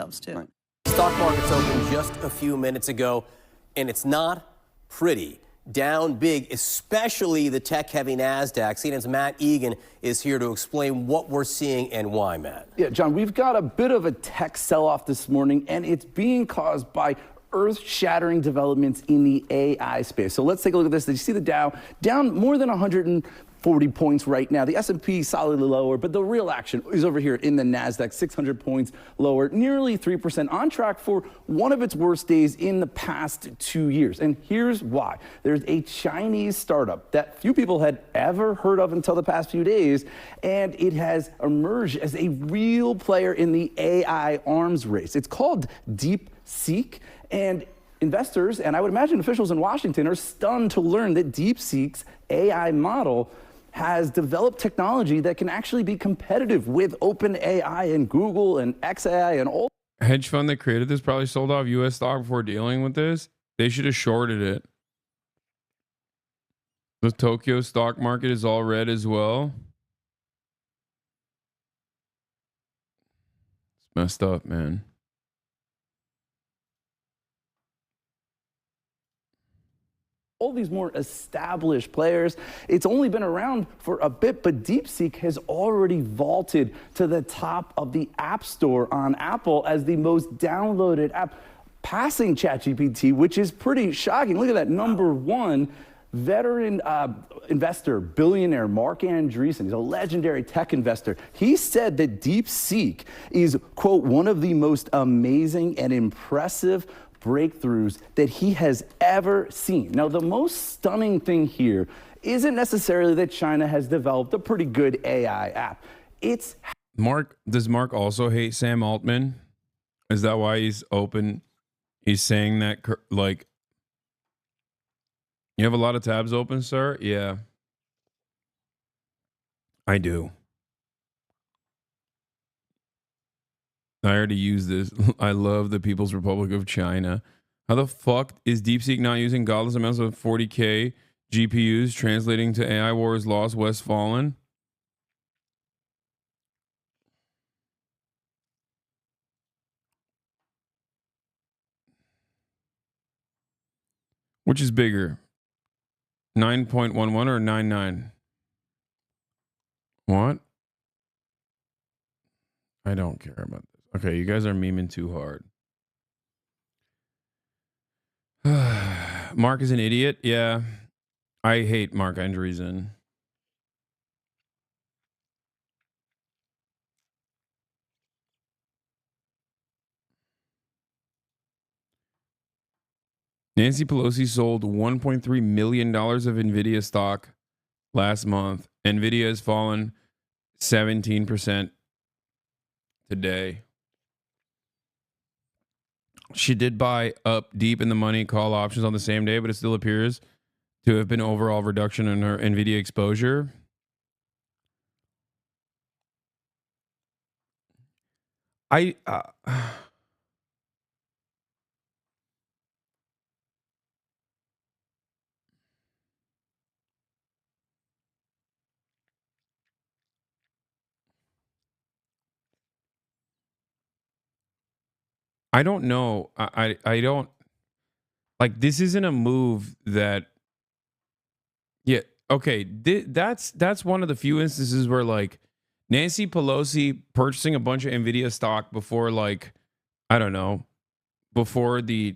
too. Right. Stock market's opened just a few minutes ago, and it's not pretty. Down big, especially the tech-heavy Nasdaq. CNN's Matt Egan is here to explain what we're seeing and why, Matt. Yeah, John, we've got a bit of a tech sell-off this morning, and it's being caused by earth-shattering developments in the AI space. So let's take a look at this. Did you see the Dow down more than 140 points right now? The S&P solidly lower, but the real action is over here in the Nasdaq, 600 points lower, nearly 3%, on track for one of its worst days in the past 2 years. And here's why. There's a Chinese startup that few people had ever heard of until the past few days, and it has emerged as a real player in the AI arms race. It's called DeepSeek. And investors, and I would imagine officials in Washington, are stunned to learn that DeepSeek's AI model has developed technology that can actually be competitive with OpenAI and Google and XAI and all. Hedge fund that created this probably sold off U.S. stock before dealing with this. They should have shorted it. The Tokyo stock market is all red as well. It's messed up, man. All these more established players. It's only been around for a bit, but DeepSeek has already vaulted to the top of the App Store on Apple as the most downloaded app, passing ChatGPT, which is pretty shocking. Look at that, number one. Veteran investor, billionaire Mark Andreessen, he's a legendary tech investor. He said that DeepSeek is, quote, one of the most amazing and impressive breakthroughs that he has ever seen. Now, the most stunning thing here isn't necessarily that China has developed a pretty good AI app. It's Mark. Does Mark also hate Sam Altman? Is that why he's open? He's saying that, like, you have a lot of tabs open, sir? Yeah, I do. I already use this. I love the People's Republic of China. How the fuck is DeepSeek not using godless amounts of 40K GPUs translating to AI Wars Lost West Fallen? Which is bigger? 9.11 or 99? What? I don't care about this. Okay, you guys are memeing too hard. Mark is an idiot. Yeah, I hate Mark Andreessen. Nancy Pelosi sold $1.3 million of NVIDIA stock last month. NVIDIA has fallen 17% today. She did buy up deep in the money call options on the same day, but it still appears to have been overall reduction in her NVIDIA exposure. I don't know. I don't like, this isn't a move that, yeah, okay, that's one of the few instances where, like, Nancy Pelosi purchasing a bunch of NVIDIA stock before, like, I don't know, before the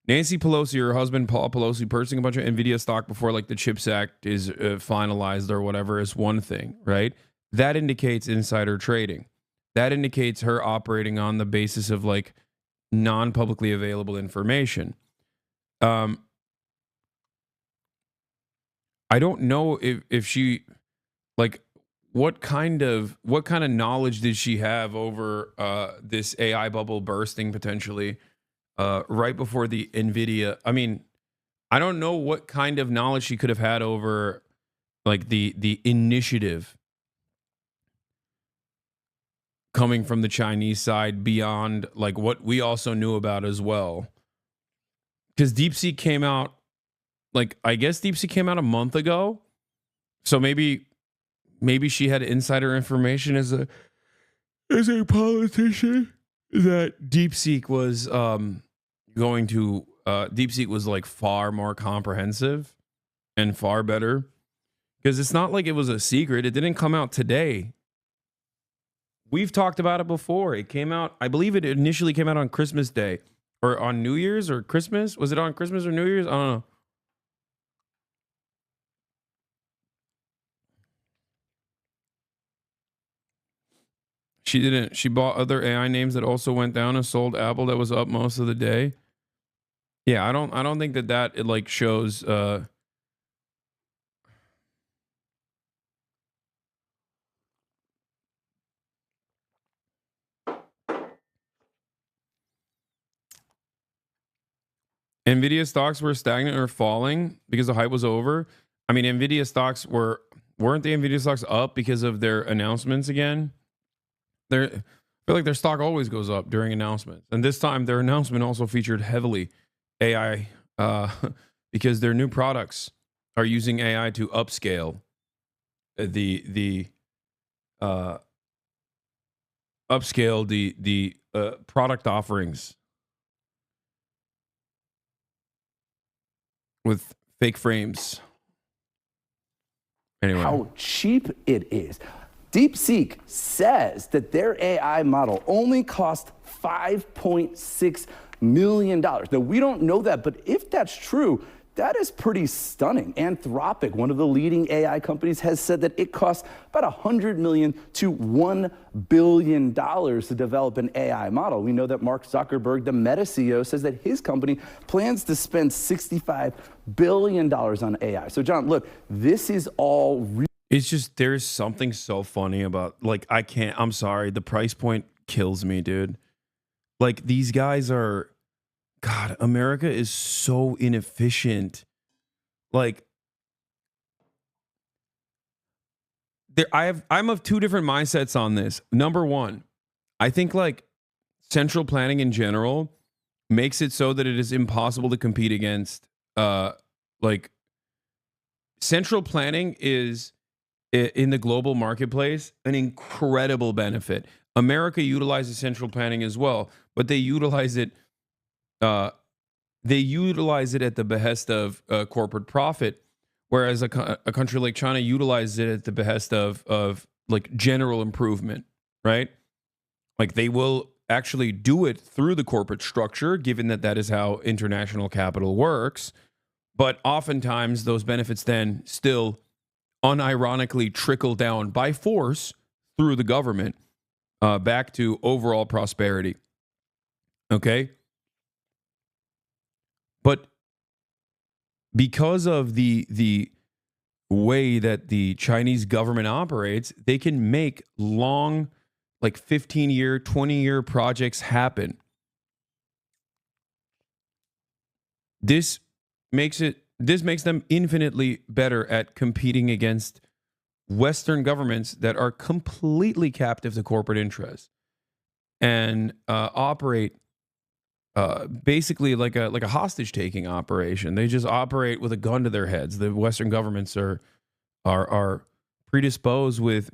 Nancy Pelosi or her husband Paul Pelosi purchasing a bunch of NVIDIA stock before, like, the CHIPS Act is finalized or whatever is one thing, right? That indicates insider trading. That indicates her operating on the basis of, like, non-publicly available information. I don't know if she, like, what kind of knowledge did she have over this AI bubble bursting potentially right before the NVIDIA? I mean, I don't know what kind of knowledge she could have had over, like, the initiative coming from the Chinese side beyond, like, what we also knew about as well. Because DeepSeek came out, like, I guess DeepSeek came out a month ago. So maybe she had insider information as a as a politician that DeepSeek was going to DeepSeek was like far more comprehensive and far better, because it's not like it was a secret. It didn't come out today. We've talked about it before. It came out, I believe it initially came out on Christmas Day or on New Year's or Christmas. Was it on Christmas or New Year's? I don't know. She didn't. She bought other AI names that also went down and sold Apple that was up most of the day. Yeah, I don't think that it like shows NVIDIA stocks were stagnant or falling because the hype was over. I mean, NVIDIA stocks weren't the NVIDIA stocks up because of their announcements again? I feel like their stock always goes up during announcements. And this time their announcement also featured heavily AI because their new products are using AI to upscale the product offerings with fake frames. Anyway, how cheap it is. DeepSeek says that their AI model only cost $5.6 million. Now, we don't know that, but if that's true, that is pretty stunning. Anthropic, one of the leading AI companies, has said that it costs about $100 million to $1 billion to develop an AI model. We know that Mark Zuckerberg, the Meta CEO, says that his company plans to spend $65 billion on AI. So, John, look, this is all real. It's just, there's something so funny about, like, I'm sorry, the price point kills me, dude. Like, these guys are, God, America is so inefficient. Like, I'm of two different mindsets on this. Number one, I think like central planning in general makes it so that it is impossible to compete against. Like, central planning is in the global marketplace an incredible benefit. America utilizes central planning as well, but they utilize it at the behest of corporate profit, whereas a country like China utilizes it at the behest of like general improvement, right? Like, they will actually do it through the corporate structure, given that that is how international capital works. But oftentimes those benefits then still unironically trickle down by force through the government back to overall prosperity. Okay? But because of the way that the Chinese government operates, they can make long, like 15-year, 20-year projects happen. This makes them infinitely better at competing against Western governments that are completely captive to corporate interests and operate basically like a hostage taking operation. They just operate with a gun to their heads. The Western governments are predisposed with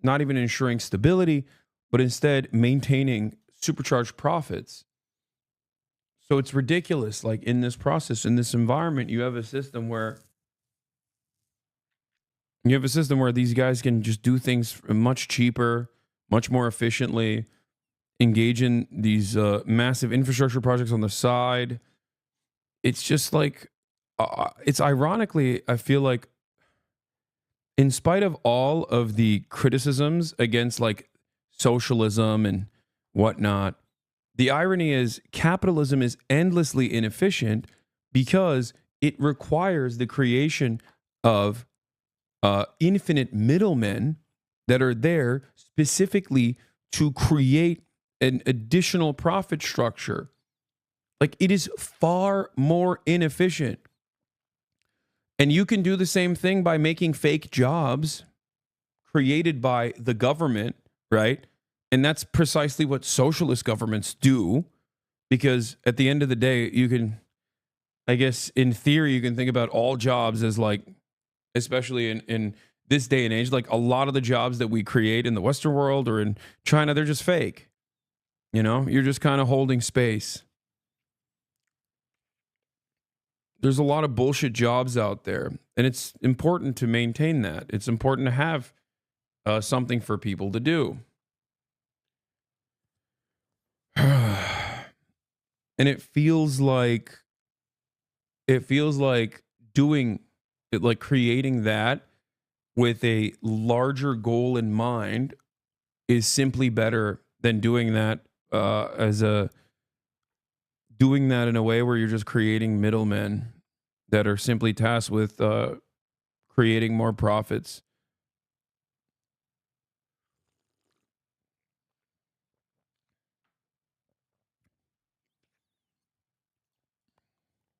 not even ensuring stability, but instead maintaining supercharged profits. So it's ridiculous. Like, in this process, in this environment, you have a system where these guys can just do things much cheaper, much more efficiently, engage in these massive infrastructure projects on the side. It's just like, it's ironically, I feel like, in spite of all of the criticisms against like socialism and whatnot, the irony is capitalism is endlessly inefficient because it requires the creation of infinite middlemen that are there specifically to create an additional profit structure. Like, it is far more inefficient. And you can do the same thing by making fake jobs created by the government, right? And that's precisely what socialist governments do, because at the end of the day, you can, I guess, in theory, you can think about all jobs as like, especially in this day and age, like a lot of the jobs that we create in the Western world or in China, they're just fake. You know, you're just kind of holding space. There's a lot of bullshit jobs out there, and it's important to maintain that. It's important to have something for people to do. And it feels like doing it, like creating that with a larger goal in mind is simply better than doing that doing that in a way where you're just creating middlemen that are simply tasked with creating more profits.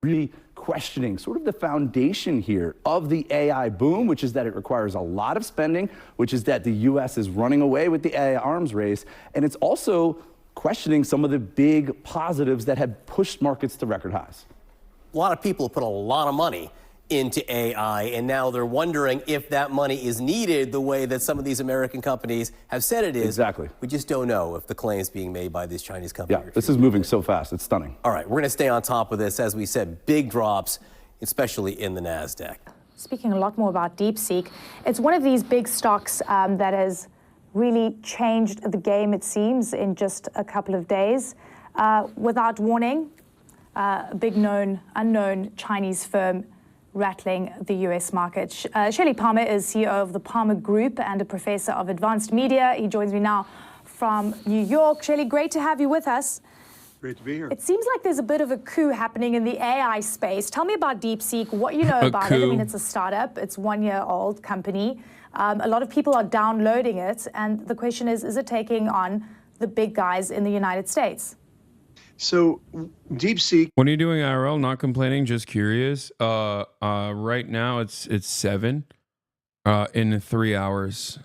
Really questioning sort of the foundation here of the AI boom, which is that it requires a lot of spending, which is that the US is running away with the AI arms race. And it's also questioning some of the big positives that have pushed markets to record highs. A lot of people put a lot of money into AI, and now they're wondering if that money is needed the way that some of these American companies have said it is. Exactly. We just don't know if the claims being made by these Chinese companies. Yeah, this is moving so fast. It's stunning. All right, we're going to stay on top of this. As we said, big drops, especially in the Nasdaq. Speaking a lot more about DeepSeek, it's one of these big stocks that has really changed the game, it seems, in just a couple of days. Without warning, a big unknown Chinese firm rattling the US market. Shelley Palmer is CEO of the Palmer Group and a professor of advanced media. He joins me now from New York. Shelley, great to have you with us. Great to be here. It seems like there's a bit of a coup happening in the AI space. Tell me about DeepSeek, what you know about it. I mean, it's a startup. It's 1-year-old company. A lot of people are downloading it. And the question is it taking on the big guys in the United States? So DeepSeek. When are you doing IRL? Not complaining, just curious. Right now it's 7 in 3 hours.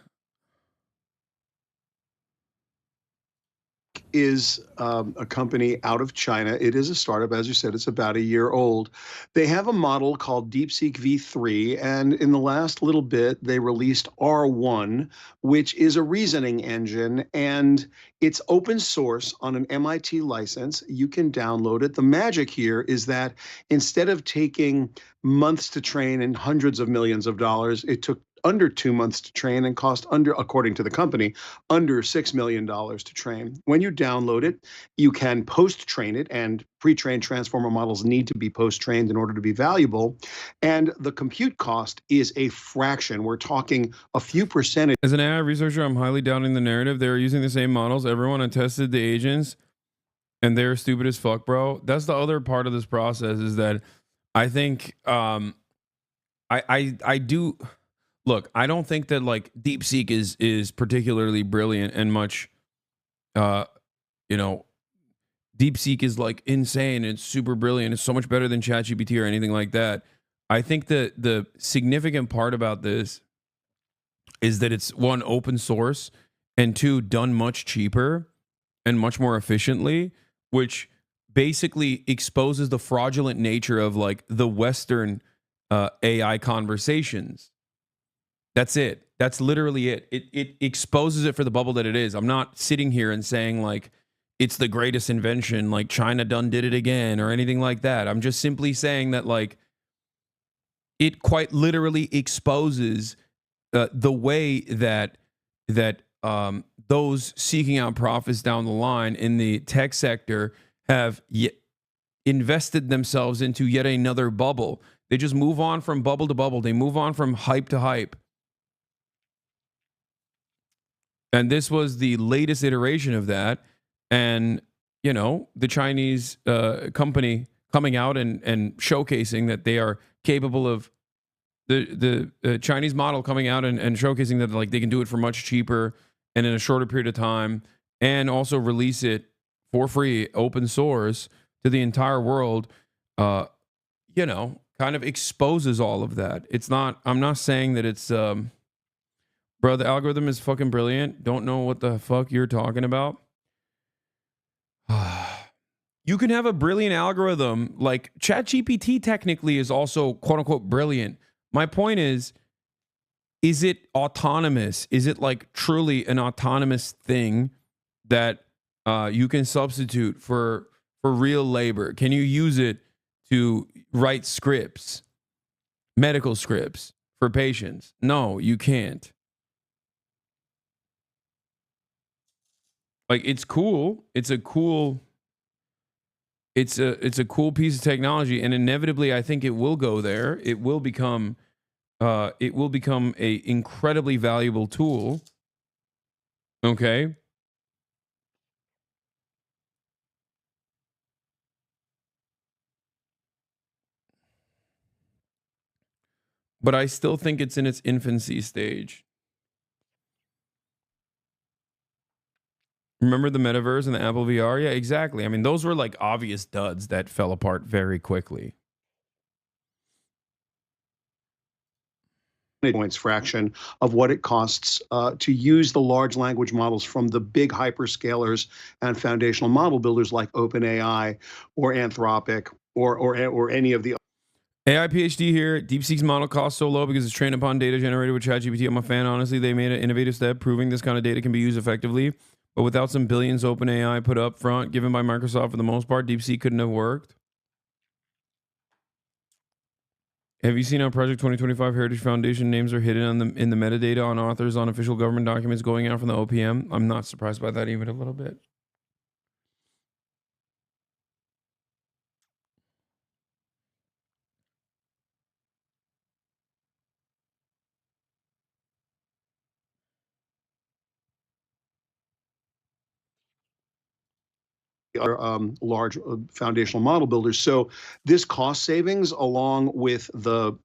Is a company out of China. It is a startup. As you said, it's about a year old. They have a model called DeepSeek V3, and in the last little bit, they released R1, which is a reasoning engine, and it's open source on an MIT license. You can download it. The magic here is that instead of taking months to train and hundreds of millions of dollars, it took under 2 months to train and cost under, according to the company, under $6 million to train. When you download it, you can post-train it, and pre-trained transformer models need to be post-trained in order to be valuable. And the compute cost is a fraction. We're talking a few percentage. As an AI researcher, I'm highly doubting the narrative. They're using the same models. Everyone had tested the agents, and they're stupid as fuck, bro. That's the other part of this process, is that I think I do. Look, I don't think that like DeepSeek is particularly brilliant and much, DeepSeek is like insane. It's super brilliant. It's so much better than ChatGPT or anything like that. I think that the significant part about this is that it's, one, open source, and two, done much cheaper and much more efficiently, which basically exposes the fraudulent nature of like the Western AI conversations. That's it. That's literally it. It exposes it for the bubble that it is. I'm not sitting here and saying like it's the greatest invention, like China done did it again or anything like that. I'm just simply saying that like it quite literally exposes the way that those seeking out profits down the line in the tech sector have invested themselves into yet another bubble. They just move on from bubble to bubble. They move on from hype to hype. And this was the latest iteration of that. And, you know, the Chinese company coming out and showcasing that they are capable of the Chinese model coming out and showcasing that like they can do it for much cheaper and in a shorter period of time, and also release it for free, open source to the entire world, kind of exposes all of that. It's not, I'm not saying that it's, bro, the algorithm is fucking brilliant. Don't know what the fuck you're talking about. You can have a brilliant algorithm. Like ChatGPT technically is also quote unquote brilliant. My point is is it autonomous? Is it like truly an autonomous thing that you can substitute for real labor? Can you use it to write scripts, medical scripts for patients? No, you can't. Like, it's cool. It's a cool piece of technology, and inevitably I think it will go there. It will become a incredibly valuable tool. Okay? But I still think it's in its infancy stage. Remember the metaverse and the Apple VR? Yeah, exactly. I mean, those were like obvious duds that fell apart very quickly. Points fraction of what it costs to use the large language models from the big hyperscalers and foundational model builders like OpenAI or Anthropic or any of the AI PhD here. DeepSeek's model costs so low because it's trained upon data generated with ChatGPT. I'm a fan, honestly. They made an innovative step proving this kind of data can be used effectively. But without some billions OpenAI put up front, given by Microsoft for the most part, DeepSeek couldn't have worked. Have you seen how Project 2025 Heritage Foundation names are hidden in the metadata on authors on official government documents going out from the OPM? I'm not surprised by that even a little bit. large foundational model builders. So this cost savings, along with the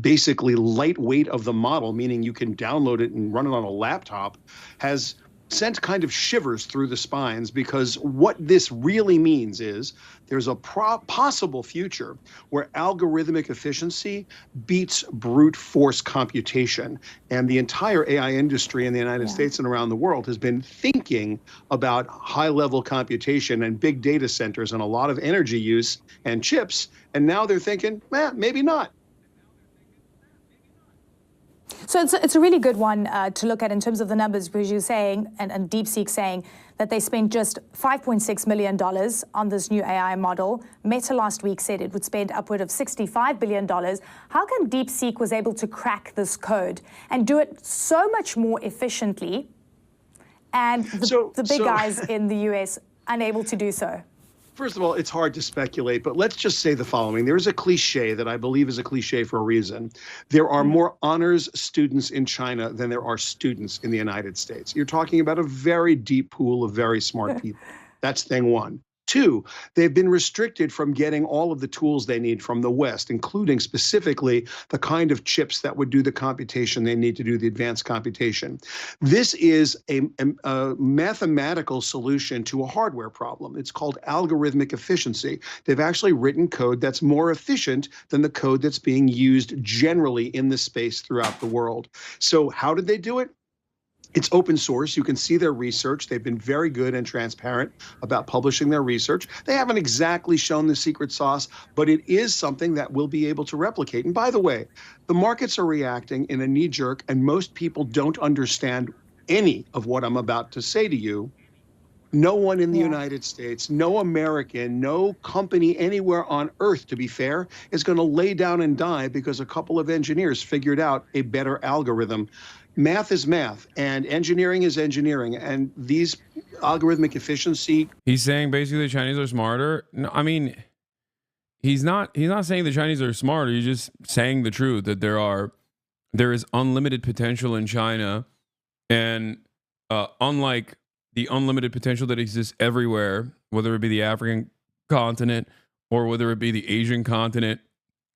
basically lightweight of the model, meaning you can download it and run it on a laptop, has sent kind of shivers through the spines, because what this really means is there's a possible future where algorithmic efficiency beats brute force computation. And the entire AI industry in the United States and around the world has been thinking about high-level computation and big data centers and a lot of energy use and chips. And now they're thinking, maybe not. So it's a really good one to look at in terms of the numbers, because you're saying, and DeepSeek saying, that they spent just $5.6 million on this new AI model. Meta last week said it would spend upward of $65 billion. How come DeepSeek was able to crack this code and do it so much more efficiently, and the big guys in the US unable to do so? First of all, it's hard to speculate, but let's just say the following. There is a cliche that I believe is a cliche for a reason. There are more honors students in China than there are students in the United States. You're talking about a very deep pool of very smart people. That's thing one. Two, they've been restricted from getting all of the tools they need from the West, including specifically the kind of chips that would do the computation they need to do the advanced computation. This is a mathematical solution to a hardware problem. It's called algorithmic efficiency. They've actually written code that's more efficient than the code that's being used generally in the space throughout the world. So how did they do it? It's open source. You can see their research. They've been very good and transparent about publishing their research. They haven't exactly shown the secret sauce, but it is something that we'll be able to replicate. And by the way, the markets are reacting in a knee jerk, and most people don't understand any of what I'm about to say to you. No one in the United States, no American, no company anywhere on earth, to be fair, is going to lay down and die because a couple of engineers figured out a better algorithm. Math is math, and engineering is engineering, and these algorithmic efficiency. He's saying basically the Chinese are smarter. No, I mean, he's not saying the Chinese are smarter. He's just saying the truth, that there is unlimited potential in China, and unlike the unlimited potential that exists everywhere, whether it be the African continent or whether it be the Asian continent,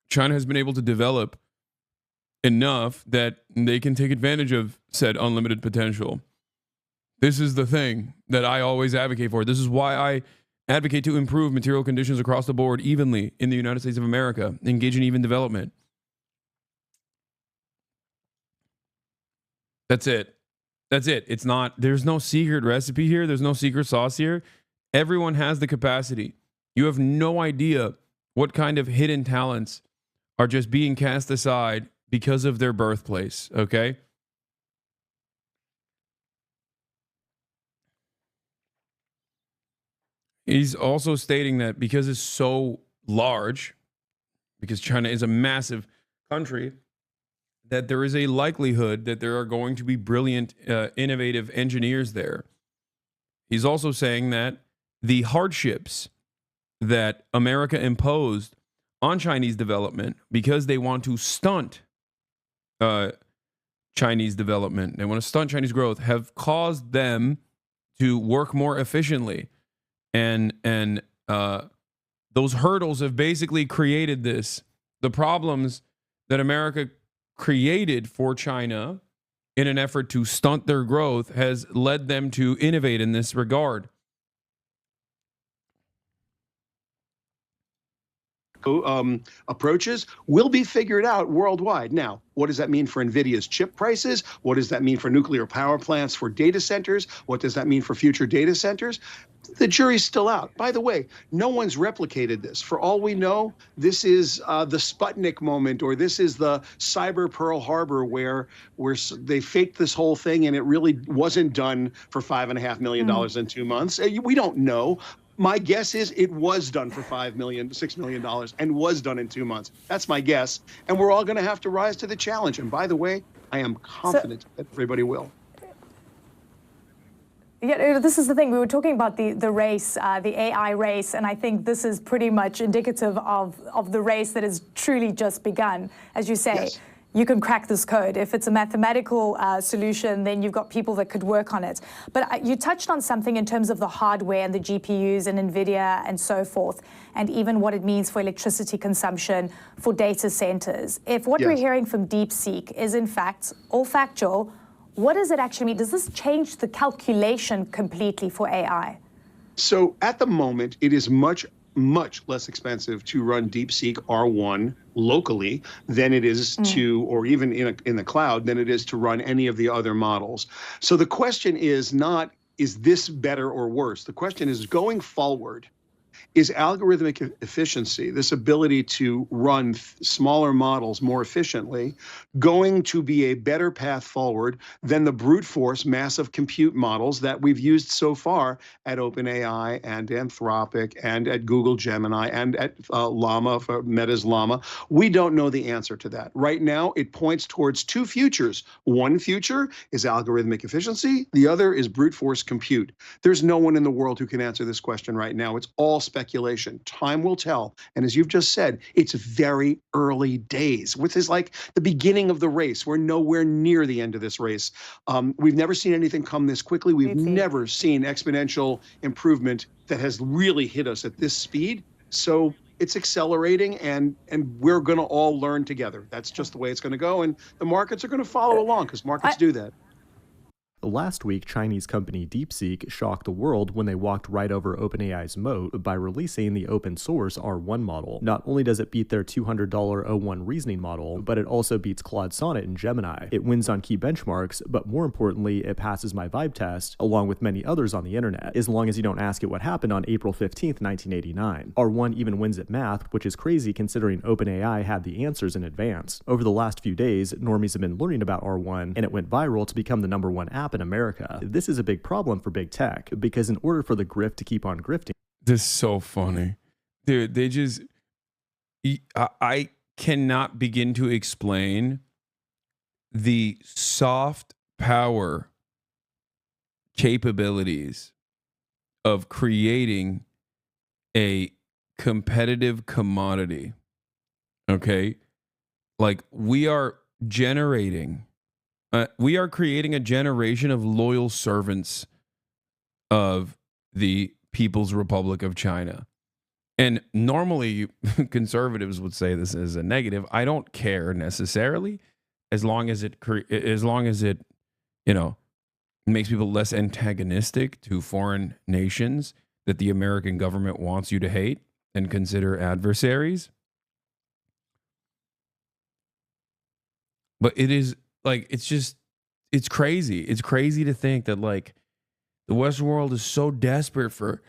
China has been able to develop enough that they can take advantage of said unlimited potential. This is the thing that I always advocate for. This is why I advocate to improve material conditions across the board evenly in the United States of America, engage in even development. That's it. That's it. It's not, there's no secret recipe here. There's no secret sauce here. Everyone has the capacity. You have no idea what kind of hidden talents are just being cast aside because of their birthplace, okay? He's also stating that because it's so large, because China is a massive country, that there is a likelihood that there are going to be brilliant, innovative engineers there. He's also saying that the hardships that America imposed on Chinese development because they want to stunt Chinese development, they want to stunt Chinese growth, have caused them to work more efficiently. And those hurdles have basically created the problems that America created for China in an effort to stunt their growth has led them to innovate in this regard. Approaches will be figured out worldwide. Now, what does that mean for NVIDIA's chip prices? What does that mean for nuclear power plants, for data centers? What does that mean for future data centers? The jury's still out. By the way, no one's replicated this. For all we know, this is the Sputnik moment, or this is the cyber Pearl Harbor where they faked this whole thing and it really wasn't done for $5.5 million in 2 months. We don't know. My guess is it was done for $6 million, and was done in 2 months. That's my guess. And we're all going to have to rise to the challenge. And by the way, I am confident that everybody will. Yeah, this is the thing. We were talking about the race, the AI race, and I think this is pretty much indicative of the race that has truly just begun. As you say, yes. You can crack this code. If it's a mathematical solution, then you've got people that could work on it. But you touched on something in terms of the hardware and the GPUs and NVIDIA and so forth, and even what it means for electricity consumption for data centers. If what we're hearing from DeepSeek is in fact all factual, what does it actually mean? Does this change the calculation completely for AI? So at the moment, it is much less expensive to run DeepSeek R1 locally than it is to, or even in the cloud, than it is to run any of the other models. So the question is not, is this better or worse? The question is, going forward, is algorithmic efficiency, this ability to run smaller models more efficiently, going to be a better path forward than the brute force massive compute models that we've used so far at OpenAI and Anthropic and at Google Gemini and at Llama, for Meta's Llama? We don't know the answer to that. Right now, it points towards two futures. One future is algorithmic efficiency. The other is brute force compute. There's no one in the world who can answer this question right now. It's all speculation. Time will tell. And as you've just said, it's very early days. This is like the beginning of the race. We're nowhere near the end of this race. We've never seen anything come this quickly. We've never seen exponential improvement that has really hit us at this speed. So it's accelerating, and we're going to all learn together. That's just the way it's going to go. And the markets are going to follow along, because markets do that. Last week, Chinese company DeepSeek shocked the world when they walked right over OpenAI's moat by releasing the open source R1 model. Not only does it beat their $200 O1 reasoning model, but it also beats Claude Sonnet and Gemini. It wins on key benchmarks, but more importantly, it passes my vibe test, along with many others on the internet, as long as you don't ask it what happened on April 15th, 1989. R1 even wins at math, which is crazy considering OpenAI had the answers in advance. Over the last few days, normies have been learning about R1, and it went viral to become the #1 app in America. This is a big problem for big tech, because in order for the grift to keep on grifting... This is so funny. Dude, they just... I cannot begin to explain the soft power capabilities of creating a competitive commodity. Okay? Like, we are generating... we are creating a generation of loyal servants of the People's Republic of China. And normally conservatives would say this is a negative. I don't care necessarily, as long as it you know, makes people less antagonistic to foreign nations that the American government wants you to hate and consider adversaries. But it is like, it's crazy. It's crazy to think that, like, the Western world is so desperate for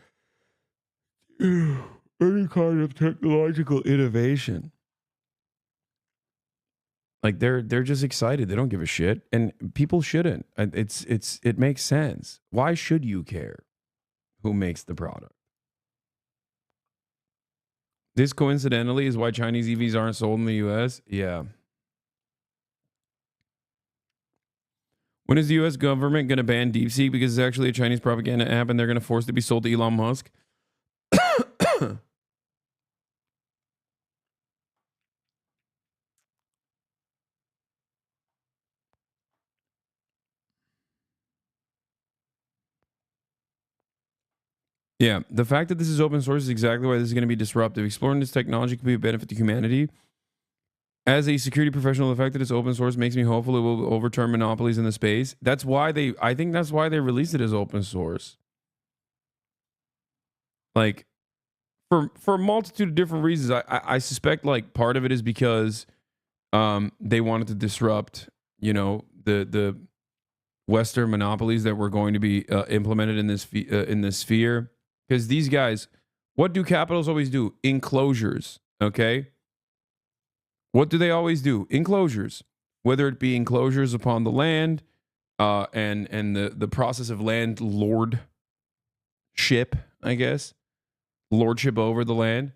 any kind of technological innovation. Like they're just excited. They don't give a shit, and people shouldn't. It makes sense. Why should you care who makes the product? This coincidentally is why Chinese EVs aren't sold in the US. Yeah. When is the US government going to ban DeepSeek because it's actually a Chinese propaganda app and they're going to force it to be sold to Elon Musk? Yeah, the fact that this is open source is exactly why this is going to be disruptive. Exploring this technology could be a benefit to humanity. As a security professional, the fact that it's open source makes me hopeful it will overturn monopolies in the space. I think that's why they released it as open source. Like, for a multitude of different reasons, I suspect like part of it is because they wanted to disrupt, the Western monopolies that were going to be implemented in this sphere. Because these guys, what do capitals always do? Enclosures, okay? What do they always do? Enclosures. Whether it be enclosures upon the land and the process of landlordship, I guess, lordship over the land,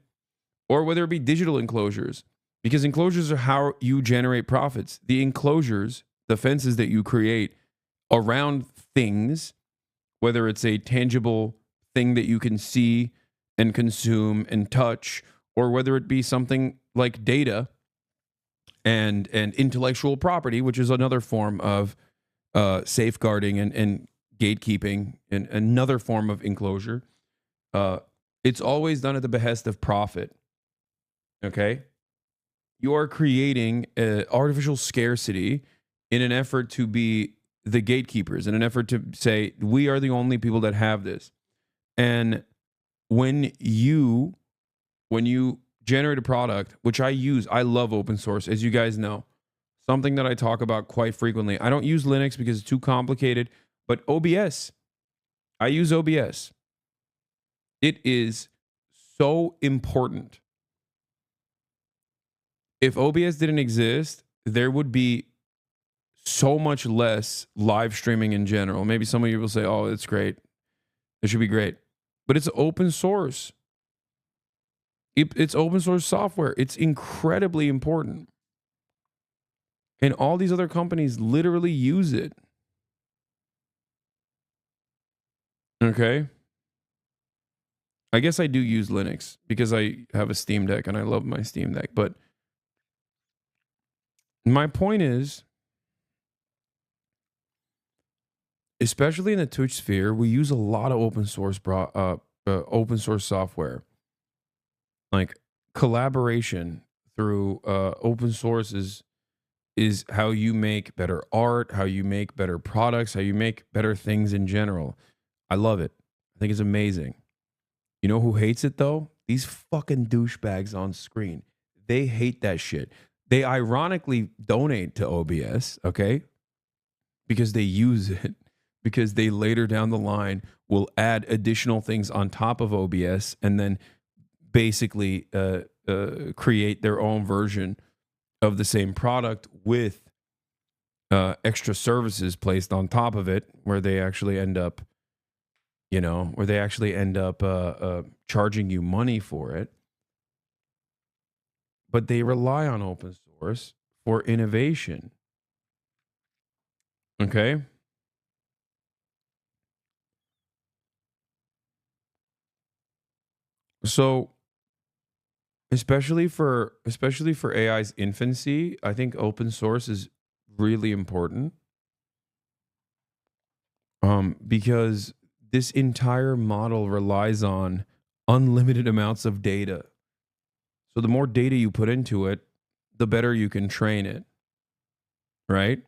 or whether it be digital enclosures. Because enclosures are how you generate profits. The enclosures, the fences that you create around things, whether it's a tangible thing that you can see and consume and touch, or whether it be something like data and intellectual property, which is another form of safeguarding and gatekeeping, and another form of enclosure. It's always done at the behest of profit. Okay? You are creating artificial scarcity in an effort to be the gatekeepers, in an effort to say, we are the only people that have this. And when you generate a product, which I love open source, as you guys know, something that I talk about quite frequently. I don't use Linux because it's too complicated, but OBS, I use OBS. It is so important. If OBS didn't exist, there would be so much less live streaming in general. Maybe some of you will say, oh, it's great. It should be great. But it's open source. It's open source software. It's incredibly important. And all these other companies literally use it. Okay? I guess I do use Linux because I have a Steam Deck and I love my Steam Deck. But my point is, especially in the Twitch sphere, we use a lot of open source software. Like collaboration through open source is how you make better art, how you make better products, how you make better things in general. I love it. I think it's amazing. You know who hates it though? These fucking douchebags on screen. They hate that shit. They ironically donate to OBS, okay? Because they use it. Because they later down the line will add additional things on top of OBS and then basically create their own version of the same product with extra services placed on top of it, where they actually end up, charging you money for it. But they rely on open source for innovation. Okay? So, especially for AI's infancy, I think open source is really important. Because this entire model relies on unlimited amounts of data. So the more data you put into it, the better you can train it. Right?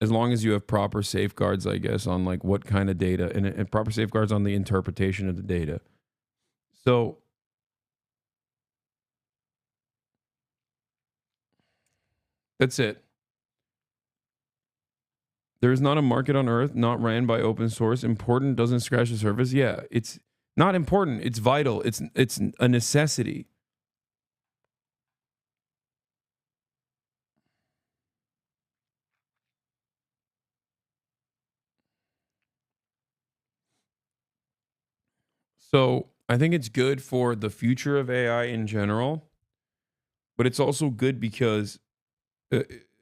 As long as you have proper safeguards, I guess, on like what kind of data and proper safeguards on the interpretation of the data. So that's it. There is not a market on earth not ran by open source. Important doesn't scratch the surface. Yeah, it's not important. It's vital. It's a necessity. So I think it's good for the future of AI in general, but it's also good because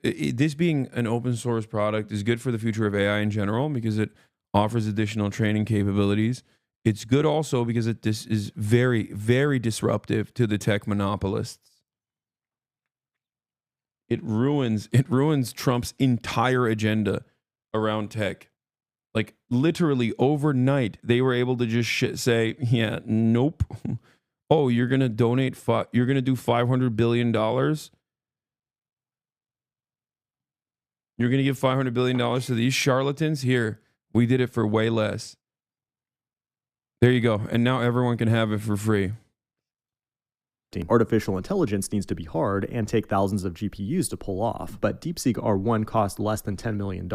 this being an open source product is good for the future of AI in general because it offers additional training capabilities. It's good also because this is very, very disruptive to the tech monopolists. It ruins Trump's entire agenda around tech. Like literally overnight, they were able to just say, "Yeah, nope. Oh, you're gonna donate. You're gonna do $500 billion. You're gonna give $500 billion to these charlatans. Here, we did it for way less. There you go. And now everyone can have it for free." Artificial intelligence needs to be hard and take thousands of GPUs to pull off, but DeepSeek R1 cost less than $10 million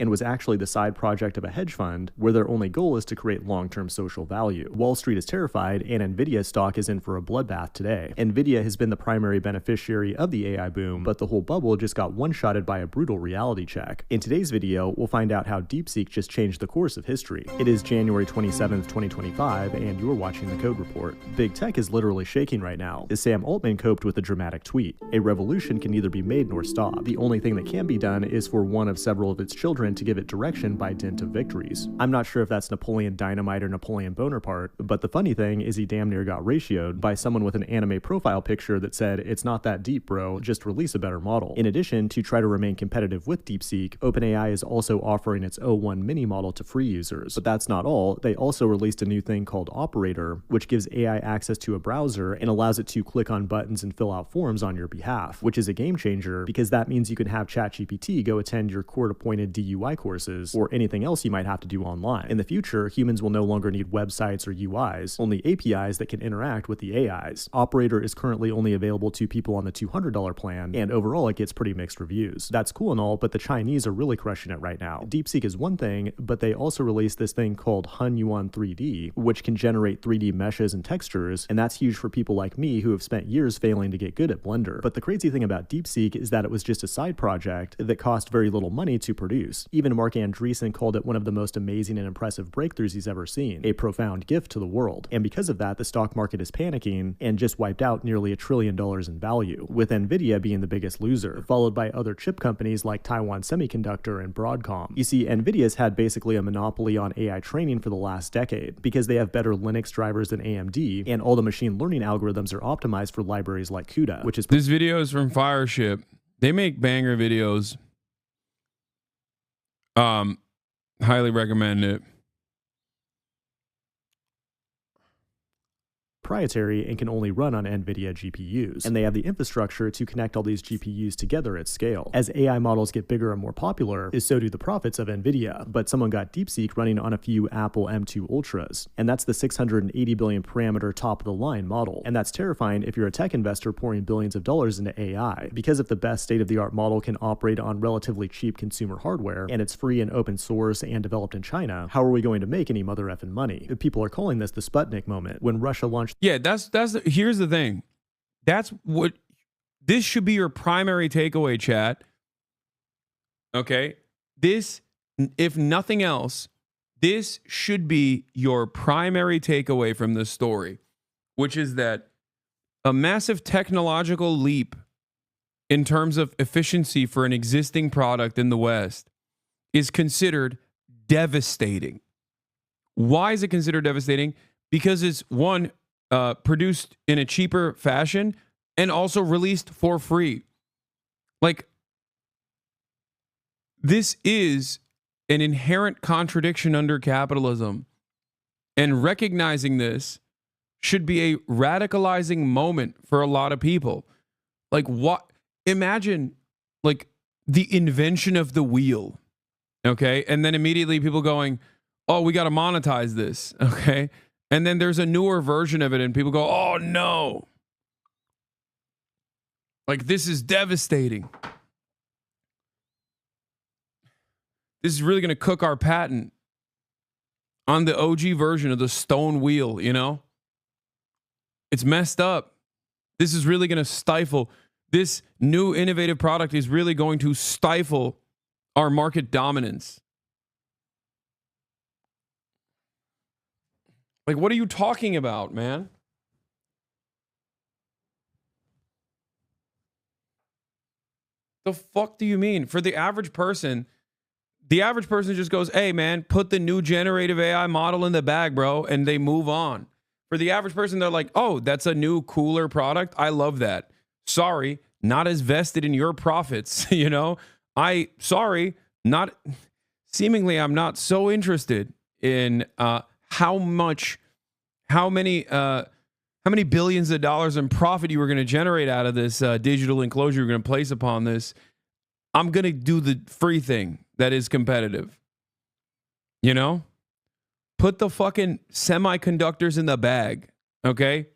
and was actually the side project of a hedge fund where their only goal is to create long-term social value. Wall Street is terrified and NVIDIA stock is in for a bloodbath today. NVIDIA has been the primary beneficiary of the AI boom, but the whole bubble just got one-shotted by a brutal reality check. In today's video, we'll find out how DeepSeek just changed the course of history. It is January 27th, 2025, and you're watching the Code Report. Big tech is literally shaking right now, as Sam Altman coped with a dramatic tweet. A revolution can neither be made nor stopped. The only thing that can be done is for one of several of its children to give it direction by dint of victories. I'm not sure if that's Napoleon Dynamite or Napoleon Bonaparte, but the funny thing is he damn near got ratioed by someone with an anime profile picture that said, "It's not that deep, bro, just release a better model." In addition, to try to remain competitive with DeepSeek, OpenAI is also offering its O1 mini model to free users. But that's not all. They also released a new thing called Operator, which gives AI access to a browser and allows it to click on buttons and fill out forms on your behalf, which is a game changer because that means you can have ChatGPT go attend your court-appointed DUI courses or anything else you might have to do online. In the future, humans will no longer need websites or UIs, only APIs that can interact with the AIs. Operator is currently only available to people on the $200 plan, and overall it gets pretty mixed reviews. That's cool and all, but the Chinese are really crushing it right now. DeepSeek is one thing, but they also released this thing called Hunyuan 3D, which can generate 3D meshes and textures, and that's huge for people like me who have spent years failing to get good at Blender. But the crazy thing about DeepSeek is that it was just a side project that cost very little money to produce. Even Mark Andreessen called it one of the most amazing and impressive breakthroughs he's ever seen, a profound gift to the world. And because of that, the stock market is panicking and just wiped out nearly $1 trillion in value, with NVIDIA being the biggest loser, followed by other chip companies like Taiwan Semiconductor and Broadcom. You see, NVIDIA's had basically a monopoly on AI training for the last decade because they have better Linux drivers than AMD, and all the machine learning algorithms are optimized for libraries like CUDA, which is... This video is from Fireship. They make banger videos. Highly recommend it. proprietary and can only run on NVIDIA GPUs, and they have the infrastructure to connect all these GPUs together at scale. As AI models get bigger and more popular, so do the profits of NVIDIA, but someone got DeepSeek running on a few Apple M2 Ultras, and that's the 680 billion parameter top-of-the-line model, and that's terrifying if you're a tech investor pouring billions of dollars into AI, because if the best state-of-the-art model can operate on relatively cheap consumer hardware, and it's free and open source and developed in China, how are we going to make any mother effing money? People are calling this the Sputnik moment, when Russia launched... Yeah, here's the thing. That's what, this should be your primary takeaway, chat. Okay? This, if nothing else, this should be your primary takeaway from this story, which is that a massive technological leap in terms of efficiency for an existing product in the West is considered devastating. Why is it considered devastating? Because it's, one, produced in a cheaper fashion and also released for free. Like, this is an inherent contradiction under capitalism. And recognizing this should be a radicalizing moment for a lot of people. Like, what? Imagine, like, the invention of the wheel. Okay? And then immediately people going, oh, we got to monetize this. Okay? And then there's a newer version of it and people go, oh no. Like, this is devastating. This is really going to cook our patent on the OG version of the stone wheel, you know? It's messed up. This is really going to stifle. This new innovative product is really going to stifle our market dominance. Like, what are you talking about, man? The fuck do you mean? For the average person just goes, hey, man, put the new generative AI model in the bag, bro, and they move on. For the average person, they're like, oh, that's a new, cooler product. I love that. Sorry, not as vested in your profits, you know? Seemingly, I'm not so interested in how many billions of dollars in profit you were going to generate out of this digital enclosure you're going to place upon this. I'm going to do the free thing that is competitive. You know? Put the fucking semiconductors in the bag, okay?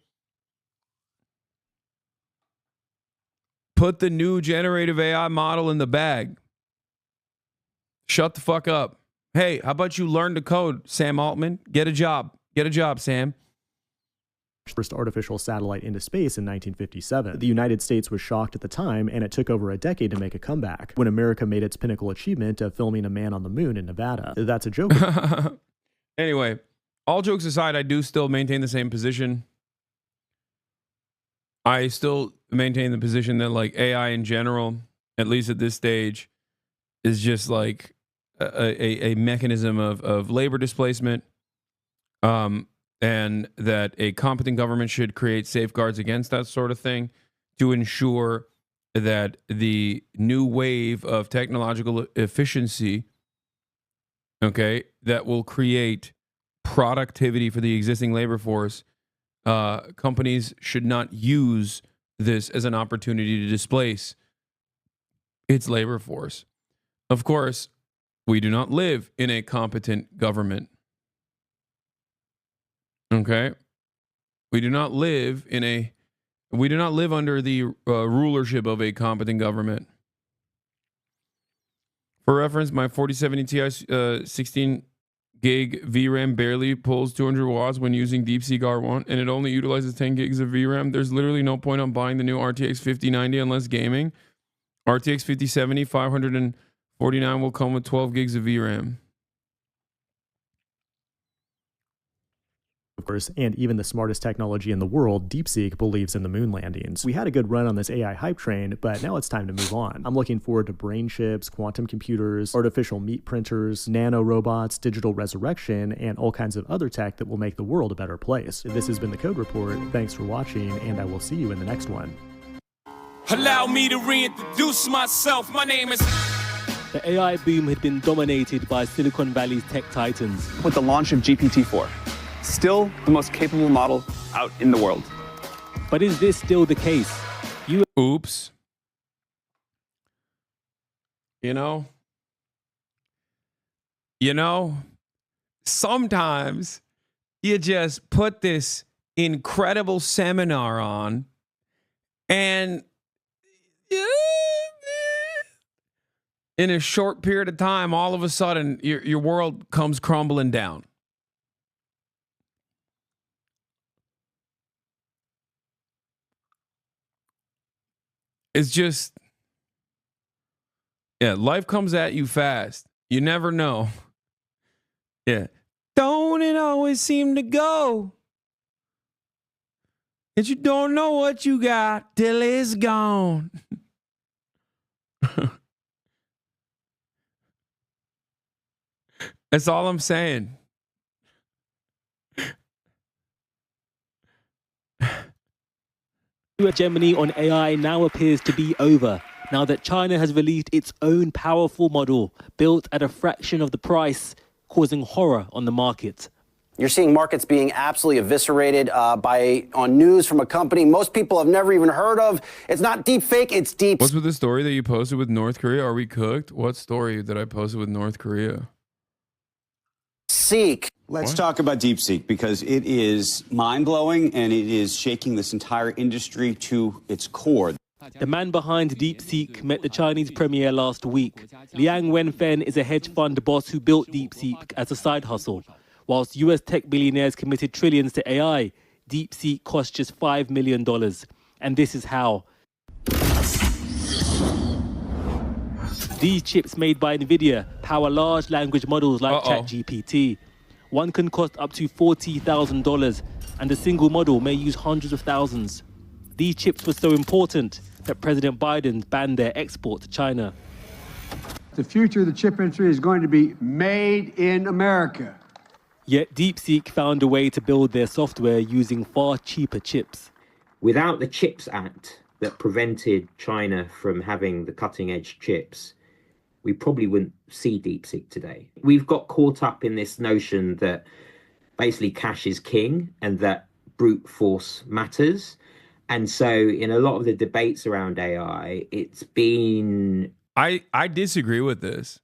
Put the new generative AI model in the bag. Shut the fuck up. Hey, how about you learn to code, Sam Altman? Get a job. Get a job, Sam. First artificial satellite into space in 1957. The United States was shocked at the time, and it took over a decade to make a comeback when America made its pinnacle achievement of filming a man on the moon in Nevada. That's a joke. Anyway, all jokes aside, I do still maintain the same position. I still maintain the position that, like, AI in general, at least at this stage, is just like a mechanism of labor displacement, and that a competent government should create safeguards against that sort of thing to ensure that the new wave of technological efficiency, okay, that will create productivity for the existing labor force, companies should not use this as an opportunity to displace its labor force. Of course, we do not live in a competent government. Okay? We do not live under the rulership of a competent government. For reference, my 4070 Ti 16 gig VRAM barely pulls 200 watts when using DeepSeek R1, and it only utilizes 10 gigs of VRAM. There's literally no point on buying the new RTX 5090 unless gaming. RTX 5070 549 will come with 12 gigs of VRAM. Of course, and even the smartest technology in the world, DeepSeek, believes in the moon landings. We had a good run on this AI hype train, but now it's time to move on. I'm looking forward to brain chips, quantum computers, artificial meat printers, nano robots, digital resurrection, and all kinds of other tech that will make the world a better place. This has been the Code Report. Thanks for watching, and I will see you in the next one. Allow me to reintroduce myself. My name is... The AI boom had been dominated by Silicon Valley's tech titans. With the launch of GPT-4, still the most capable model out in the world. But is this still the case? Oops. You know, sometimes you just put this incredible seminar on and in a short period of time, all of a sudden, your world comes crumbling down. It's just, yeah, life comes at you fast. You never know. Yeah. Don't it always seem to go? And you don't know what you got till it's gone. That's all I'm saying. Hegemony on AI now appears to be over, now that China has released its own powerful model, built at a fraction of the price, causing horror on the market. You're seeing markets being absolutely eviscerated on news from a company most people have never even heard of. It's not deep fake, it's deep. What's with the story that you posted with North Korea? Are we cooked? What story that I posted with North Korea? Seek. Let's talk about DeepSeek, because it is mind-blowing and it is shaking this entire industry to its core. The man behind DeepSeek met the Chinese premier last week. Liang Wenfen is a hedge fund boss who built DeepSeek as a side hustle. Whilst US tech billionaires committed trillions to AI, DeepSeek cost just $5 million. And this is how. These chips made by NVIDIA power large language models like ChatGPT. One can cost up to $40,000, and a single model may use hundreds of thousands. These chips were so important that President Biden banned their export to China. The future of the chip industry is going to be made in America. Yet DeepSeek found a way to build their software using far cheaper chips. Without the CHIPS Act that prevented China from having the cutting-edge chips, we probably wouldn't see DeepSeek today. We've got caught up in this notion that basically cash is king and that brute force matters. And so in a lot of the debates around AI, it's been... I disagree with this.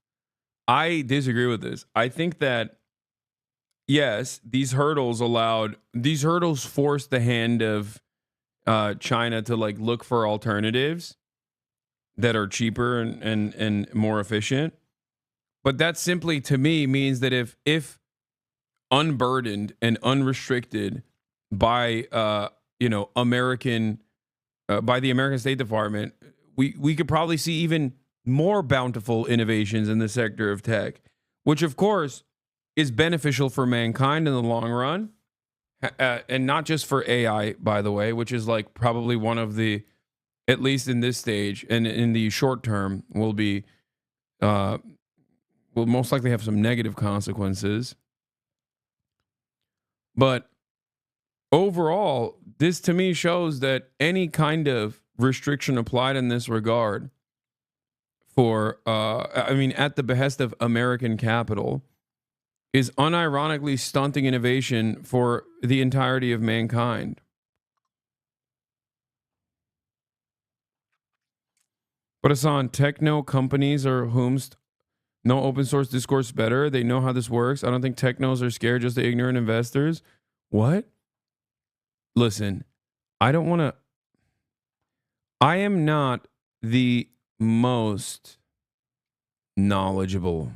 I think that, yes, these hurdles forced the hand of China to like look for alternatives that are cheaper and more efficient. But that simply, to me, means that if unburdened and unrestricted by American by the American State Department, we could probably see even more bountiful innovations in the sector of tech, which of course is beneficial for mankind in the long run, and not just for AI, by the way, which is like probably one of the, at least in this stage and in the short term, will most likely have some negative consequences. But overall, this to me shows that any kind of restriction applied in this regard for, at the behest of American capital, is unironically stunting innovation for the entirety of mankind. But Hasan, techno companies are whomst no open source discourse better. They know how this works. I don't think technos are scared, just the ignorant investors. What? Listen, I am not the most knowledgeable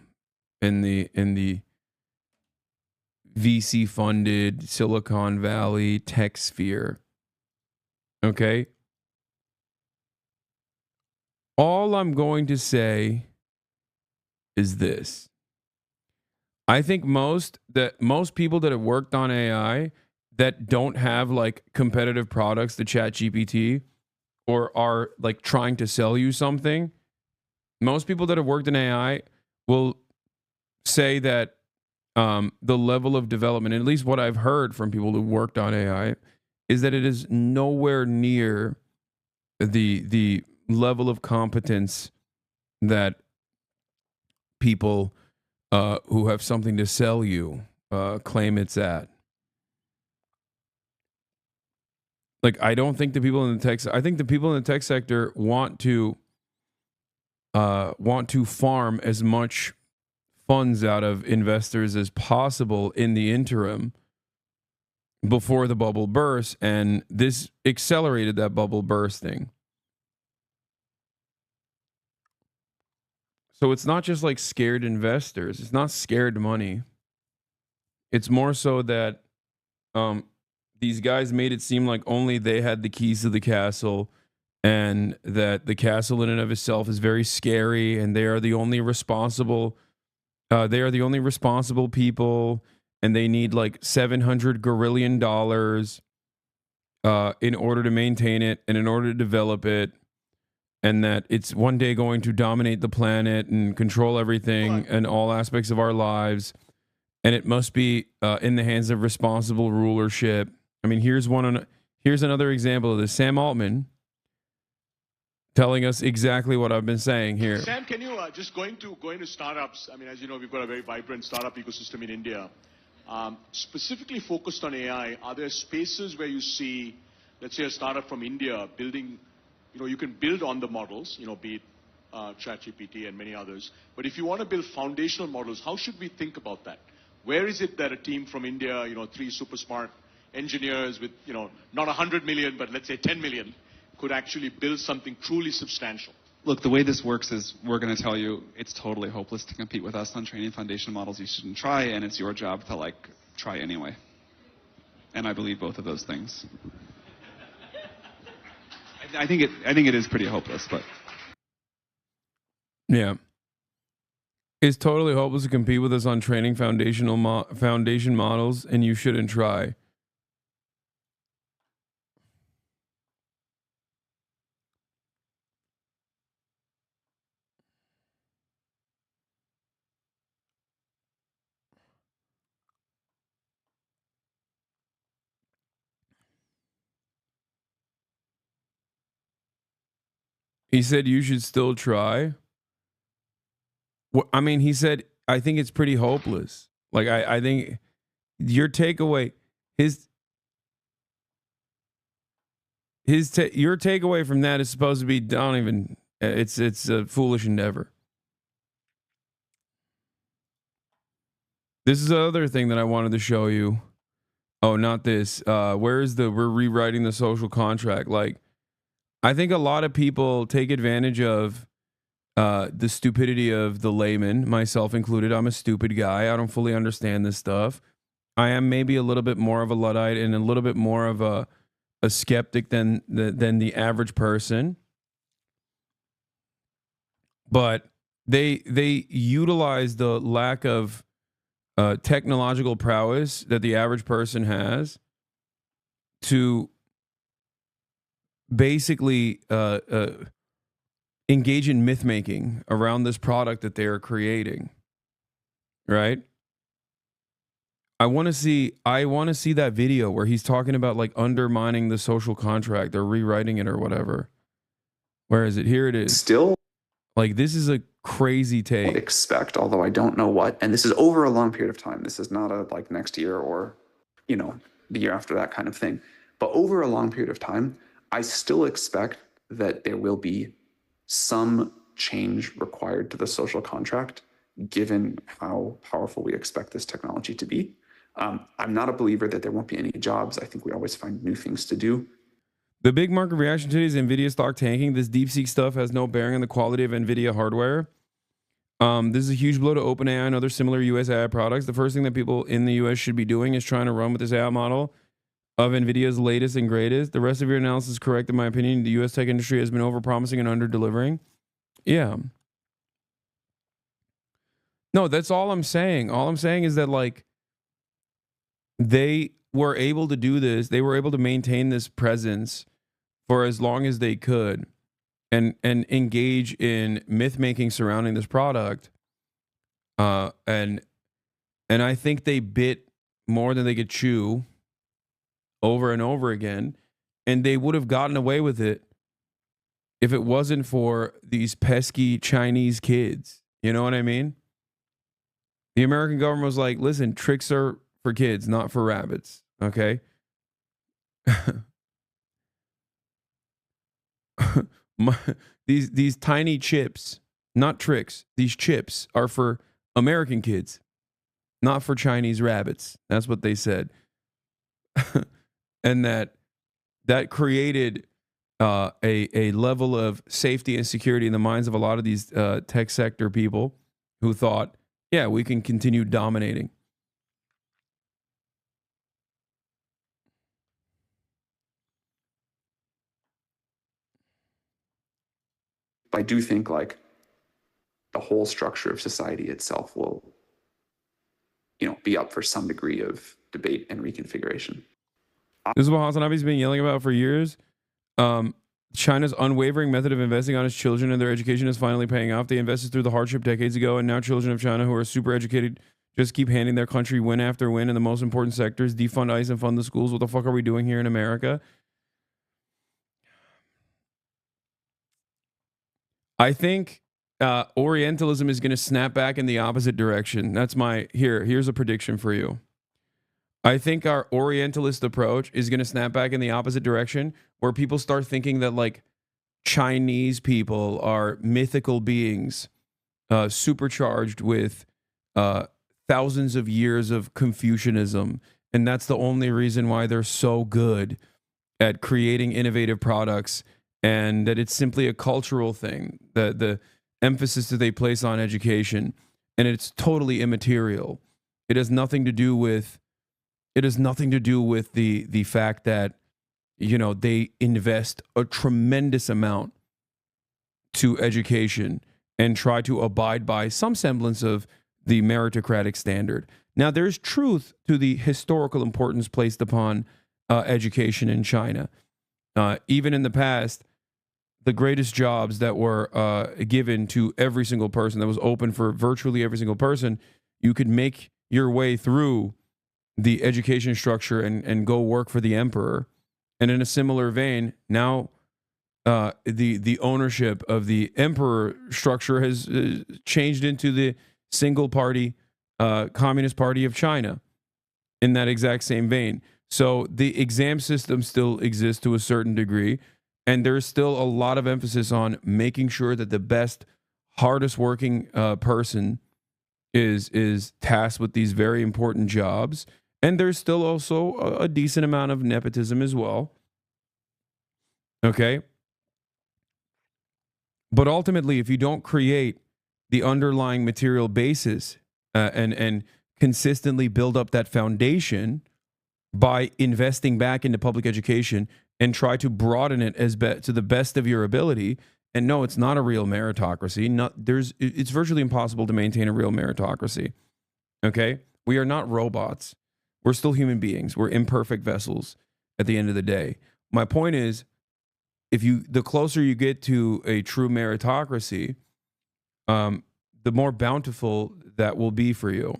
in the VC funded Silicon Valley tech sphere. Okay? All I'm going to say is this. I think most people that have worked on AI that don't have like competitive products to ChatGPT or are like trying to sell you something, most people that have worked in AI will say that the level of development, at least what I've heard from people who worked on AI, is that it is nowhere near the level of competence that people who have something to sell you claim it's at. Like, I don't think the people in the tech. I think the people in the tech sector want to farm as much funds out of investors as possible in the interim before the bubble bursts, and this accelerated that bubble bursting. So it's not just like scared investors. It's not scared money. It's more so that these guys made it seem like only they had the keys to the castle, and that the castle in and of itself is very scary, and they are the only responsible. They are the only responsible people, and they need like $700 gazillion in order to maintain it and in order to develop it, and that it's one day going to dominate the planet and control everything and all aspects of our lives, and it must be in the hands of responsible rulership. I mean, here's another example of this. Sam Altman telling us exactly what I've been saying here. Sam, can you just going to startups? I mean, as you know, we've got a very vibrant startup ecosystem in India. Specifically focused on AI, are there spaces where you see, let's say, a startup from India building, you can build on the models, be it ChatGPT and many others. But if you want to build foundational models, how should we think about that? Where is it that a team from India, 3 super smart engineers with, not 100 million, but let's say 10 million, could actually build something truly substantial? Look, the way this works is we're going to tell you it's totally hopeless to compete with us on training foundation models. You shouldn't try, and it's your job to try anyway. And I believe both of those things. I think it is pretty hopeless, but yeah. It's totally hopeless to compete with us on training foundation models, and you shouldn't try. He said you should still try. Well, I mean, he said, I think it's pretty hopeless. Like, I think your takeaway, your takeaway from that is supposed to be, don't even, it's a foolish endeavor. This is the other thing that I wanted to show you. Oh, not this. We're rewriting the social contract. Like, I think a lot of people take advantage of the stupidity of the layman, myself included. I'm a stupid guy. I don't fully understand this stuff. I am maybe a little bit more of a Luddite and a little bit more of a skeptic than the average person. But they utilize the lack of technological prowess that the average person has to basically engage in myth making around this product that they are creating, right? I want to see that video where he's talking about like undermining the social contract or rewriting it or whatever. Where is it? Here it is. Still, like, this is a crazy take. Expect, although I don't know what, and this is over a long period of time. This is not a like next year or, you know, the year after that kind of thing. But over a long period of time, I still expect that there will be some change required to the social contract, given how powerful we expect this technology to be. I'm not a believer that there won't be any jobs. I think we always find new things to do. The big market reaction today is NVIDIA stock tanking. This DeepSeek stuff has no bearing on the quality of NVIDIA hardware. This is a huge blow to OpenAI and other similar US AI products. The first thing that people in the US should be doing is trying to run with this AI model of NVIDIA's latest and greatest. The rest of your analysis is correct, in my opinion. The US tech industry has been over-promising and under-delivering. Yeah. No, that's all I'm saying. All I'm saying is that, like, they were able to do this. They were able to maintain this presence for as long as they could and engage in myth-making surrounding this product. And I think they bit more than they could chew over and over again, and they would have gotten away with it if it wasn't for these pesky Chinese kids. You know what I mean? The American government was like, listen, tricks are for kids, not for rabbits. Okay? These tiny chips, not tricks, these chips are for American kids, not for Chinese rabbits. That's what they said. And that created a level of safety and security in the minds of a lot of these tech sector people who thought, yeah, we can continue dominating. I do think like the whole structure of society itself will, you know, be up for some degree of debate and reconfiguration. This is what Hasanabi's been yelling about for years. China's unwavering method of investing on its children and their education is finally paying off. They invested through the hardship decades ago, and now children of China who are super educated just keep handing their country win after win in the most important sectors. Defund ICE and fund the schools. What the fuck are we doing here in America? I think Orientalism is going to snap back in the opposite direction. That's my here's a prediction for you. I think our Orientalist approach is going to snap back in the opposite direction, where people start thinking that like Chinese people are mythical beings, supercharged with thousands of years of Confucianism, and that's the only reason why they're so good at creating innovative products, and that it's simply a cultural thing, the emphasis that they place on education, and it's totally immaterial. It has nothing to do with the fact that, you know, they invest a tremendous amount to education and try to abide by some semblance of the meritocratic standard. Now, there's truth to the historical importance placed upon education in China. Even in the past, the greatest jobs that were given to every single person, that was open for virtually every single person, you could make your way through the education structure and go work for the emperor. And in a similar vein, now the ownership of the emperor structure has changed into the single party Communist Party of China in that exact same vein. So the exam system still exists to a certain degree, and there's still a lot of emphasis on making sure that the best, hardest working person is tasked with these very important jobs. And there's still also a decent amount of nepotism as well. Okay. But ultimately, if you don't create the underlying material basis and consistently build up that foundation by investing back into public education and try to broaden it to the best of your ability. And no, it's not a real meritocracy. It's virtually impossible to maintain a real meritocracy. Okay? We are not robots. We're still human beings. We're imperfect vessels at the end of the day. My point is, the closer you get to a true meritocracy, the more bountiful that will be for you.